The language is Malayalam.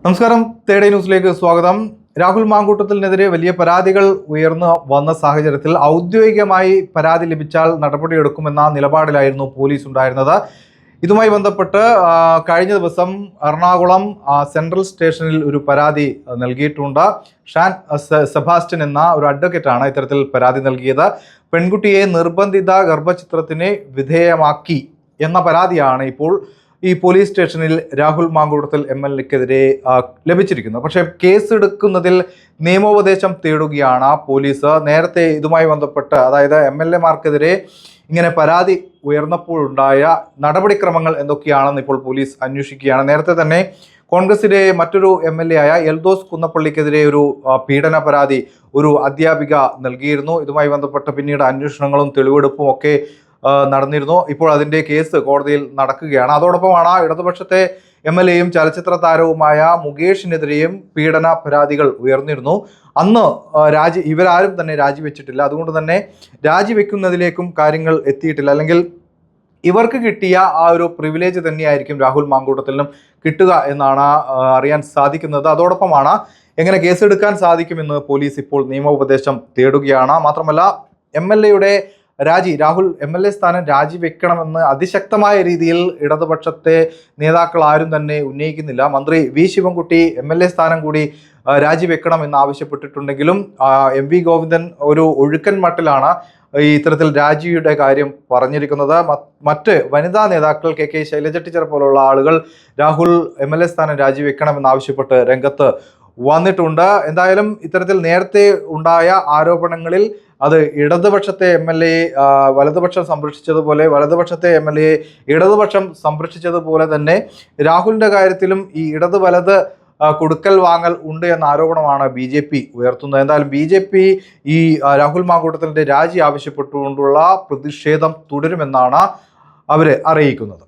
നമസ്കാരം, തേടേ ന്യൂസിലേക്ക് സ്വാഗതം. രാഹുൽ മാങ്കൂട്ടത്തിനെതിരെ വലിയ പരാതികൾ ഉയർന്നു വന്ന സാഹചര്യത്തിൽ ഔദ്യോഗികമായി പരാതി ലഭിച്ചാൽ നടപടിയെടുക്കുമെന്ന നിലപാടിലായിരുന്നു പോലീസ് ഉണ്ടായിരുന്നത്. ഇതുമായി ബന്ധപ്പെട്ട് കഴിഞ്ഞ ദിവസം എറണാകുളം സെൻട്രൽ സ്റ്റേഷനിൽ ഒരു പരാതി നൽകിയിട്ടുണ്ട്. ഷാൻ സെബാസ്റ്റ്യൻ എന്ന ഒരു അഡ്വക്കേറ്റാണ് ഇത്തരത്തിൽ പരാതി നൽകിയത്. പെൺകുട്ടിയെ നിർബന്ധിത ഗർഭചിത്രത്തിന് വിധേയമാക്കി എന്ന പരാതിയാണ് ഇപ്പോൾ ഈ പോലീസ് സ്റ്റേഷനിൽ രാഹുൽ മാങ്കൂട്ടത്തിൽ MLA-ക്കെതിരെ ലഭിച്ചിരിക്കുന്നത്. പക്ഷേ കേസെടുക്കുന്നതിൽ നിയമോപദേശം തേടുകയാണ് പോലീസ്. നേരത്തെ ഇതുമായി ബന്ധപ്പെട്ട്, അതായത് MLA-മാർക്കെതിരെ ഇങ്ങനെ പരാതി ഉയർന്നപ്പോഴുണ്ടായ നടപടിക്രമങ്ങൾ എന്തൊക്കെയാണെന്ന് ഇപ്പോൾ പോലീസ് അന്വേഷിക്കുകയാണ്. നേരത്തെ തന്നെ കോൺഗ്രസിലെ മറ്റൊരു MLA ആയ എൽദോസ് കുന്നപ്പള്ളിക്കെതിരെ ഒരു പീഡന പരാതി ഒരു അധ്യാപിക നൽകിയിരുന്നു. ഇതുമായി ബന്ധപ്പെട്ട് പിന്നീട് അന്വേഷണങ്ങളും തെളിവെടുപ്പും ഒക്കെ നടന്നിരുന്നു. ഇപ്പോൾ അതിൻ്റെ കേസ് കോടതിയിൽ നടക്കുകയാണ്. അതോടൊപ്പമാണ് ഇടതുപക്ഷത്തെ MLA-യും ചലച്ചിത്ര താരവുമായ മുകേഷിനെതിരെയും പീഡന പരാതികൾ ഉയർന്നിരുന്നു. അന്ന് ഇവരാരും തന്നെ രാജിവെച്ചിട്ടില്ല. അതുകൊണ്ട് തന്നെ രാജിവെക്കുന്നതിലേക്കും കാര്യങ്ങൾ എത്തിയിട്ടില്ല. അല്ലെങ്കിൽ ഇവർക്ക് കിട്ടിയ ആ ഒരു പ്രിവിലേജ് തന്നെയായിരിക്കും രാഹുൽ മാങ്കൂട്ടത്തിനും കിട്ടുക എന്നാണ് അറിയാൻ സാധിക്കുന്നത്. അതോടൊപ്പമാണ് എങ്ങനെ കേസെടുക്കാൻ സാധിക്കുമെന്ന് പോലീസ് ഇപ്പോൾ നിയമോപദേശം തേടുകയാണ്. മാത്രമല്ല MLA-യുടെ രാഹുൽ MLA സ്ഥാനം രാജിവെക്കണമെന്ന് അതിശക്തമായ രീതിയിൽ ഇടതുപക്ഷത്തെ നേതാക്കൾ ആരും തന്നെ ഉന്നയിക്കുന്നില്ല. മന്ത്രി വി ശിവൻകുട്ടി MLA സ്ഥാനം കൂടി രാജിവെക്കണമെന്ന് ആവശ്യപ്പെട്ടിട്ടുണ്ടെങ്കിലും MV ഗോവിന്ദൻ ഒരു ഒഴുക്കൻ മട്ടിലാണ് ഈ ഇത്തരത്തിൽ രാജിയുടെ കാര്യം പറഞ്ഞിരിക്കുന്നത്. മറ്റ് വനിതാ നേതാക്കൾ KK ശൈലജ ടീച്ചർ പോലുള്ള ആളുകൾ രാഹുൽ MLA സ്ഥാനം രാജിവെക്കണമെന്ന് ആവശ്യപ്പെട്ട് രംഗത്ത് വന്നിട്ടുണ്ട്. എന്തായാലും ഇത്തരത്തിൽ നേരത്തെ ഉണ്ടായ ആരോപണങ്ങളിൽ അത് ഇടതുപക്ഷത്തെ MLA വലതുപക്ഷം സംരക്ഷിച്ചതുപോലെ, വലതുപക്ഷത്തെ MLA ഇടതുപക്ഷം സംരക്ഷിച്ചതുപോലെ തന്നെ രാഹുലിൻ്റെ കാര്യത്തിലും ഈ ഇടത് വലത് കൊടുക്കൽ വാങ്ങൽ ഉണ്ട് എന്ന ആരോപണമാണ് BJP ഉയർത്തുന്നത്. എന്തായാലും BJP ഈ രാഹുൽ മാങ്കൂട്ടത്തിൻ്റെ രാജി ആവശ്യപ്പെട്ടുകൊണ്ടുള്ള പ്രതിഷേധം തുടരുമെന്നാണ് അവർ അറിയിക്കുന്നത്.